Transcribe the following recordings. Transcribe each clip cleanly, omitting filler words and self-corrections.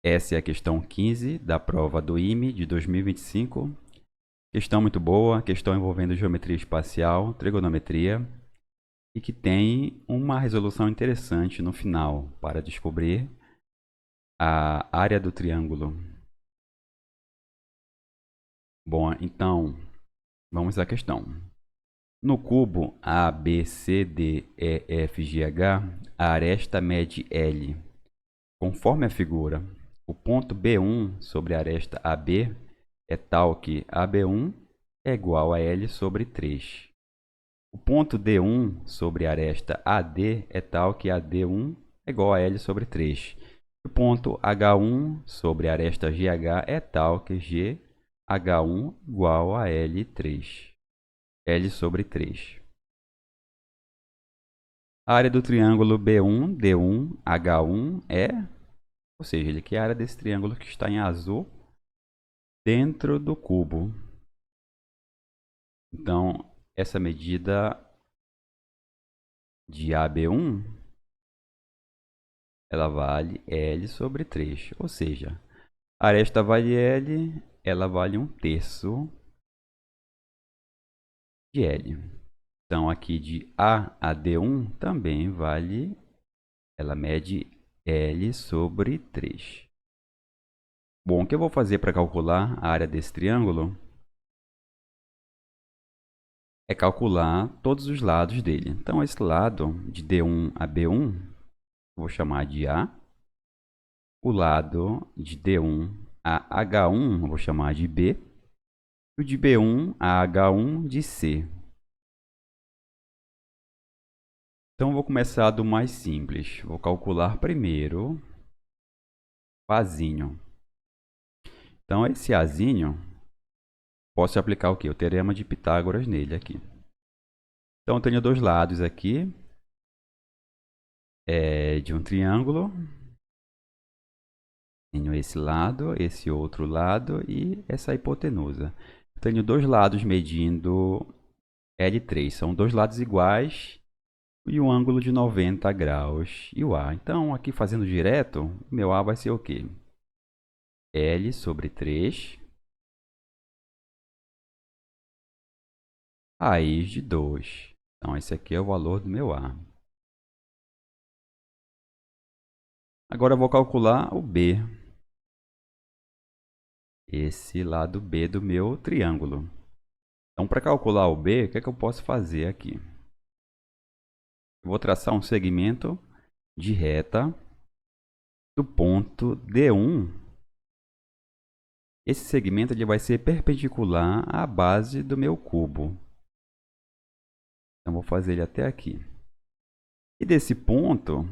Essa é a questão 15 da prova do IME de 2025. Questão muito boa, questão envolvendo geometria espacial, trigonometria, e que tem uma resolução interessante no final para descobrir a área do triângulo. Bom, então, vamos à questão. No cubo ABCDEFGH, a aresta mede L. Conforme a figura, o ponto B1 sobre a aresta AB é tal que AB1 é igual a L sobre 3. O ponto D1 sobre a aresta AD é tal que AD1 é igual a L sobre 3. O ponto H1 sobre a aresta GH é tal que GH1 igual a L3. L sobre 3. A área do triângulo B1, D1, H1 é, ou seja, ele quer a área desse triângulo que está em azul dentro do cubo. Então, essa medida de AB1, ela vale L sobre 3. Ou seja, a aresta vale L, ela vale 1/3 de L. Então, aqui de A a D1 também vale, ela mede L sobre 3. Bom, o que eu vou fazer para calcular a área desse triângulo é calcular todos os lados dele. Então, esse lado de D1 a B1, eu vou chamar de A. O lado de D1 a H1, eu vou chamar de B. E o de B1 a H1 de C. Então, vou começar do mais simples. Vou calcular primeiro o Azinho. Então, esse Azinho, posso aplicar o quê? O teorema de Pitágoras nele aqui. Então, eu tenho dois lados aqui de um triângulo. Tenho esse lado, esse outro lado e essa hipotenusa. Tenho dois lados medindo L3. São dois lados iguais e um ângulo de 90 graus e o A. Então, aqui fazendo direto, meu A vai ser o quê? L sobre 3 raiz de 2. Então, esse aqui é o valor do meu A. Agora eu vou calcular o B. Esse lado B do meu triângulo. Então, para calcular o B, o que é que eu posso fazer aqui? Eu vou traçar um segmento de reta do ponto D1. Esse segmento ele vai ser perpendicular à base do meu cubo. Então, vou fazer ele até aqui. E desse ponto,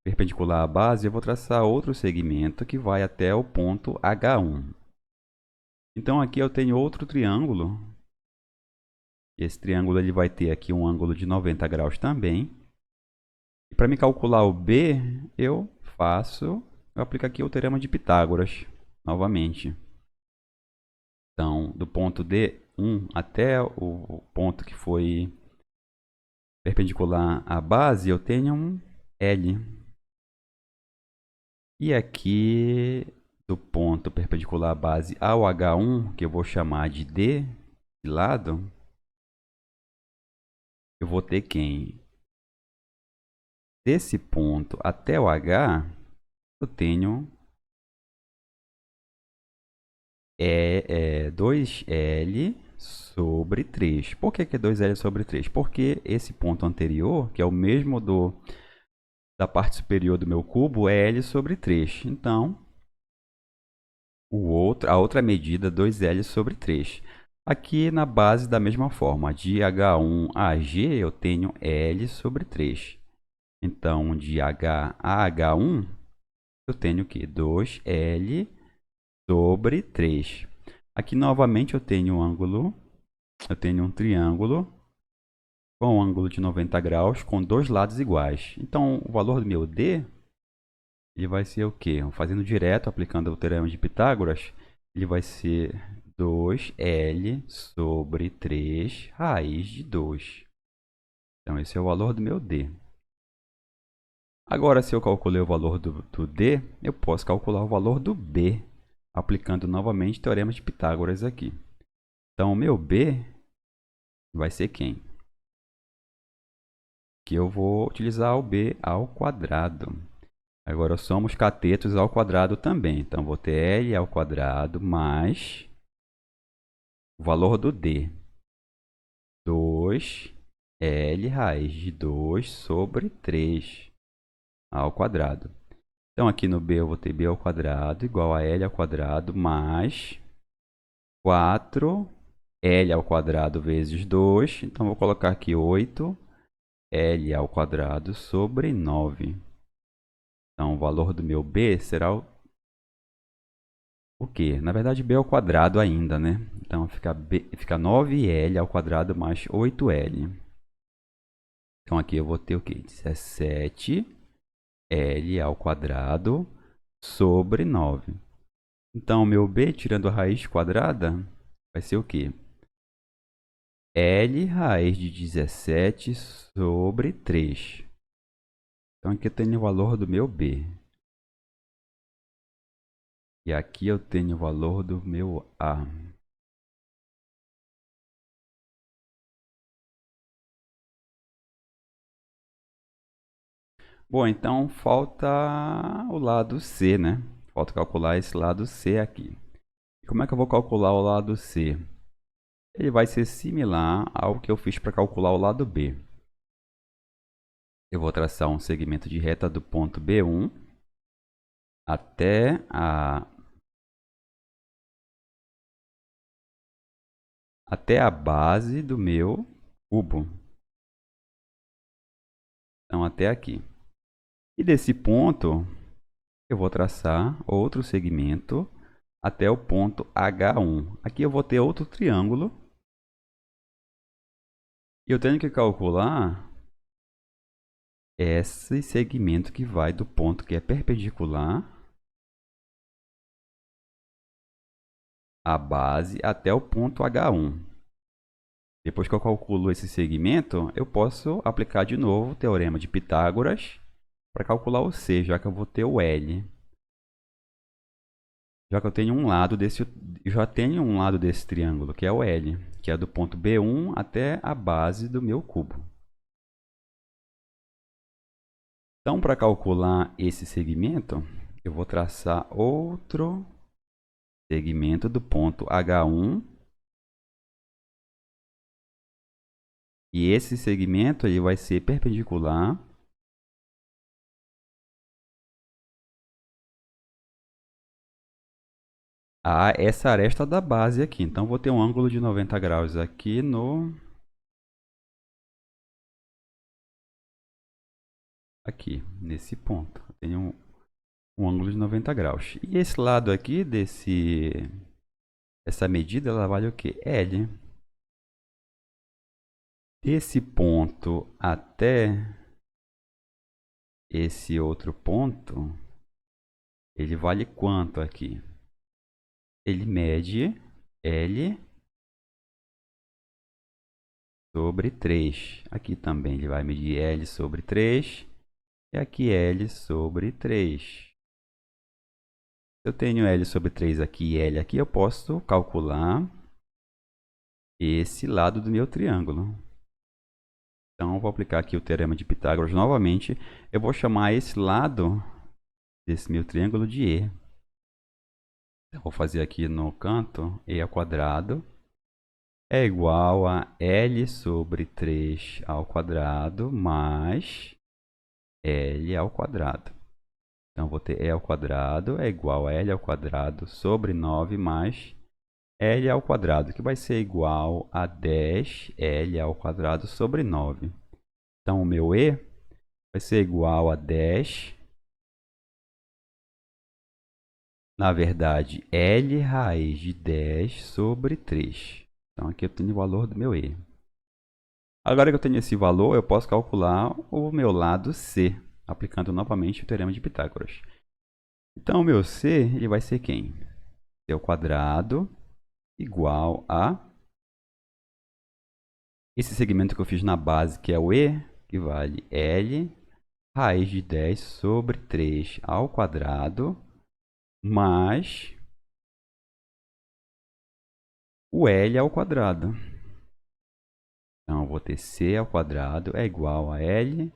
perpendicular à base, eu vou traçar outro segmento que vai até o ponto H1. Então, aqui eu tenho outro triângulo. Esse triângulo ele vai ter aqui um ângulo de 90 graus também. E para me calcular o B, eu aplico aqui o teorema de Pitágoras, novamente. Então, do ponto D1 até o ponto que foi perpendicular à base, eu tenho um L. E aqui, do ponto perpendicular à base ao H1, que eu vou chamar de D, de lado, eu vou ter quem? Desse ponto até o H, eu tenho 2L sobre 3. Por que é 2L sobre 3? Porque esse ponto anterior, que é o mesmo da parte superior do meu cubo, é L sobre 3. Então, a outra medida, 2L sobre 3. Aqui na base, da mesma forma, de H1 a G, eu tenho L sobre 3. Então, de H a H1, eu tenho o quê? 2L sobre 3. Aqui, novamente, eu tenho um triângulo com um ângulo de 90 graus com dois lados iguais. Então, o valor do meu D ele vai ser o quê? Fazendo direto, aplicando o teorema de Pitágoras, ele vai ser 2L sobre 3 raiz de 2. Então, esse é o valor do meu D. Agora, se eu calculei o valor do D, eu posso calcular o valor do B, aplicando novamente o teorema de Pitágoras aqui. Então, o meu B vai ser quem? Que eu vou utilizar o B ao quadrado. Agora, eu somo os catetos ao quadrado também. Então, vou ter L ao quadrado mais o valor do D. 2L raiz de 2 sobre 3 ao quadrado. Então, aqui no B eu vou ter B ao quadrado igual a L ao quadrado mais 4L ao quadrado vezes 2. Então, vou colocar aqui 8L ao quadrado sobre 9. Então, o valor do meu B será o quê? Na verdade, B ao quadrado ainda, né? Então, fica 9L ao quadrado mais 8L. Então, aqui eu vou ter o quê? 17L ao quadrado sobre 9. Então, o meu B, tirando a raiz quadrada, vai ser o quê? L raiz de 17 sobre 3. Então, aqui eu tenho o valor do meu B. E aqui eu tenho o valor do meu A. Bom, então falta o lado C, né? Falta calcular esse lado C aqui. E como é que eu vou calcular o lado C? Ele vai ser similar ao que eu fiz para calcular o lado B. Eu vou traçar um segmento de reta do ponto B1 até a base do meu cubo. Então, até aqui. E desse ponto, eu vou traçar outro segmento até o ponto H1. Aqui eu vou ter outro triângulo. E eu tenho que calcular esse segmento que vai do ponto que é perpendicular à base até o ponto H1. Depois que eu calculo esse segmento, eu posso aplicar de novo o teorema de Pitágoras para calcular o C, já que eu vou ter o L. Já que eu tenho já tenho um lado desse triângulo, que é o L, que é do ponto B1 até a base do meu cubo. Então, para calcular esse segmento, eu vou traçar outro segmento do ponto H1. E esse segmento ele vai ser perpendicular a essa aresta da base aqui. Então, vou ter um ângulo de 90 graus aqui nesse ponto. Eu tenho um ângulo de 90 graus. E esse lado aqui essa medida, ela vale o quê? L. Desse ponto até esse outro ponto, ele vale quanto aqui? Ele mede L sobre 3. Aqui também ele vai medir L sobre 3. E aqui L sobre 3. Se eu tenho L sobre 3 aqui e L aqui, eu posso calcular esse lado do meu triângulo. Então, eu vou aplicar aqui o teorema de Pitágoras novamente. Eu vou chamar esse lado desse meu triângulo de E. Então, vou fazer aqui no canto E ao quadrado é igual a L sobre 3 ao quadrado mais L ao quadrado. Então, vou ter E ao quadrado é igual a L ao quadrado sobre 9 mais L ao quadrado, que vai ser igual a 10L ao quadrado sobre 9. Então, o meu E vai ser igual a 10. Na verdade, L raiz de 10 sobre 3. Então, aqui eu tenho o valor do meu E. Agora que eu tenho esse valor, eu posso calcular o meu lado C, aplicando novamente o teorema de Pitágoras. Então, o meu C ele vai ser quem? C ao quadrado igual a esse segmento que eu fiz na base, que é o E, que vale L raiz de 10 sobre 3 ao quadrado, mais o L ao quadrado. Então, eu vou ter C ao quadrado é igual a L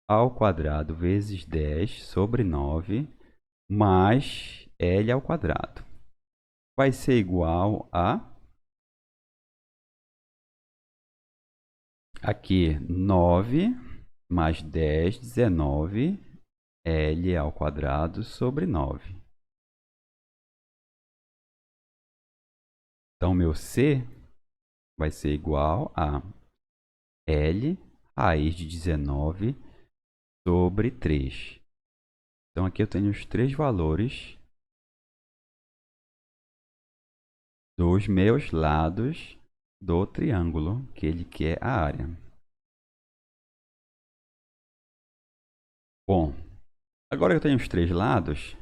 ao quadrado vezes 10 sobre 9, mais L ao quadrado. Vai ser igual a, aqui, 9 mais 10, 19, L ao quadrado sobre 9. Então, meu C vai ser igual a L raiz de 19 sobre 3. Então, aqui eu tenho os três valores dos meus lados do triângulo que ele quer a área. Bom, agora que eu tenho os três lados,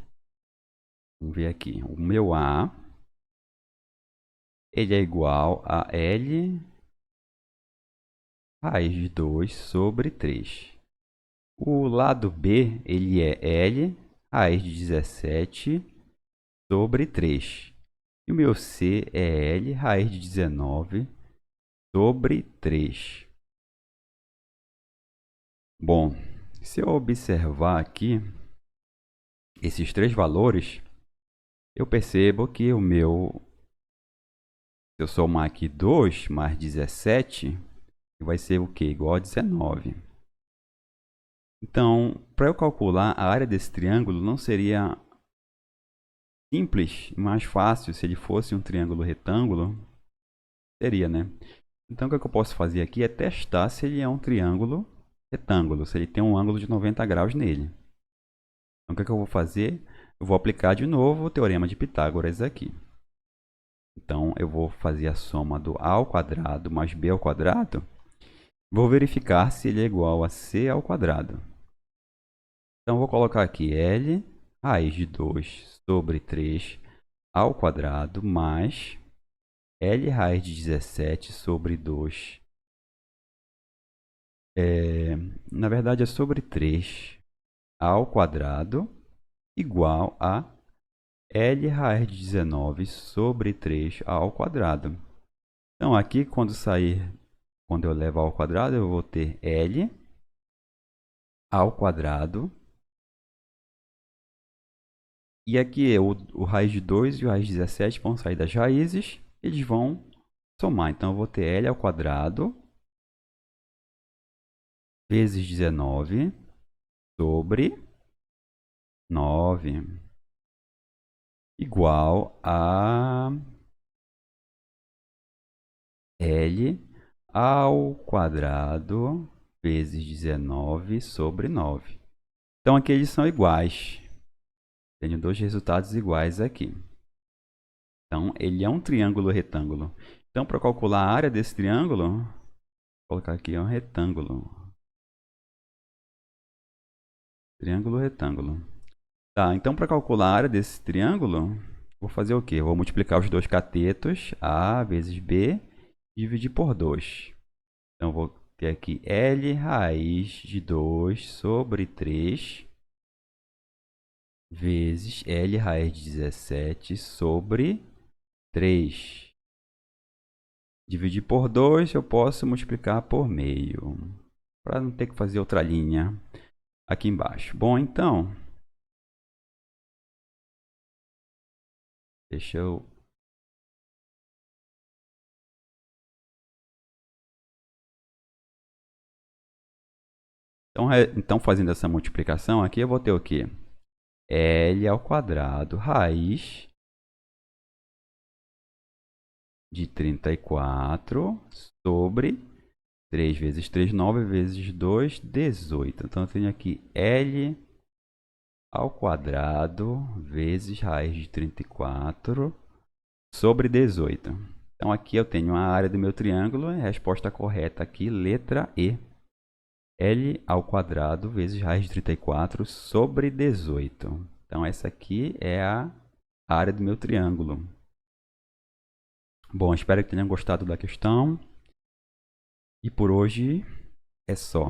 vamos ver aqui. O meu A, ele é igual a L raiz de 2 sobre 3. O lado B, ele é L raiz de 17 sobre 3. E o meu C é L raiz de 19 sobre 3. Bom, se eu observar aqui esses três valores, eu percebo que o meu, se eu somar aqui 2 mais 17, vai ser o quê? Igual a 19. Então, para eu calcular a área desse triângulo, não seria simples, mais fácil se ele fosse um triângulo retângulo? Seria, né? Então, o que eu posso fazer aqui é testar se ele é um triângulo retângulo, se ele tem um ângulo de 90 graus nele. Então, o que eu vou fazer? Eu vou aplicar de novo o teorema de Pitágoras aqui. Então, eu vou fazer a soma do A ao quadrado mais B ao quadrado. Vou verificar se ele é igual a C ao quadrado. Então, vou colocar aqui L raiz de 2 sobre 3 ao quadrado mais L raiz de 17 sobre 2. Na verdade, é sobre 3 ao quadrado igual a L raiz de 19 sobre 3 ao quadrado. Então, aqui, quando eu levar ao quadrado, eu vou ter L ao quadrado. E aqui o raiz de 2 e o raiz de 17 vão sair das raízes, eles vão somar. Então, eu vou ter L ao quadrado vezes 19 sobre 9 igual a L ao quadrado vezes 19 sobre 9. Então, aqui eles são iguais. Tenho dois resultados iguais aqui. Então, ele é um triângulo retângulo. Então, para calcular a área desse triângulo, vou colocar aqui um retângulo. Triângulo retângulo. Tá, então para calcular a área desse triângulo, vou fazer o quê? Vou multiplicar os dois catetos, A vezes B, e dividir por 2. Então, vou ter aqui L raiz de 2 sobre 3 vezes L raiz de 17 sobre 3. Dividir por 2, eu posso multiplicar por meio, para não ter que fazer outra linha aqui embaixo. Bom, então, deixa eu... Então, fazendo essa multiplicação aqui, eu vou ter o quê? L ao quadrado raiz de 34 sobre 3 vezes 3, 9 vezes 2, 18. Então, eu tenho aqui L ao quadrado vezes raiz de 34 sobre 18. Então, aqui eu tenho a área do meu triângulo. A resposta correta aqui, letra E. L ao quadrado vezes raiz de 34 sobre 18. Então, essa aqui é a área do meu triângulo. Bom, espero que tenham gostado da questão. E por hoje é só.